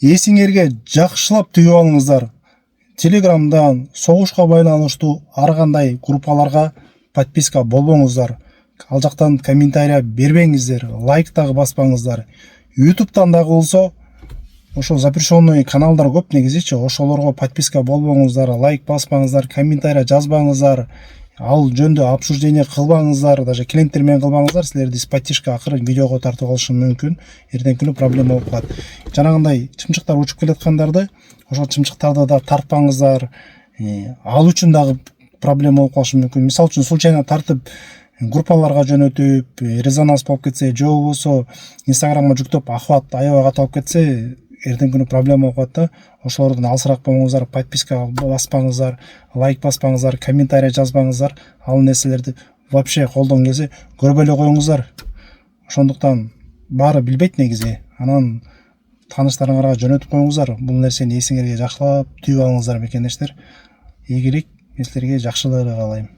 Эсиңерге жакшылап түйүп алыңыздар. Телеграмдан согушка байланыштуу ар кандай группаларга подписка болбоңуздар. Ал жактан комментарий бербеңиздер, лайк дагы баспаңыздар. YouTube'дан дагы болсо ошо запрещенный каналдар көп негизичи, ошолорго подписка болбоңуздар, лайк баспаңыздар, комментарий жазбаңыздар. Ал жөндө обсуждение кылбаңыздар, даже клиенттер менен кылбаңыздар, силерди спатишка акыры видеого тартып алышы мүмкүн. Эртең күнү проблема болуп калат. Жанагындай чымчыктар учуп келаткандарды, ошол чымчыктарды да тартпаңыздар. Ал үчүн дагы проблема болуп калышы мүмкүн. Мисалы үчүн случайно тартып группаларга жөнөтүп, резонанс болуп кетсе, же болбосо Инстаграмга жүктөп охват аябай каталып кетсе, эртең күнү проблема болуп калат да. Ошолордон алысыраак болуңуздар, подписка баспаңыздар, лайк баспаңыздар, комментарий жазбаңыздар. Ал нерселерди вообще колдон келсе көрбөй эле коюңуздар. Ошондуктан баары билбейт негизи. Анан тааныштарыңарга жөнөтүп коюңуздар. Бул нерсени эсиңерге жакшылап түйүп алыңыздар мекендештер. Ийгилик, мен силерге жакшылык каалайм.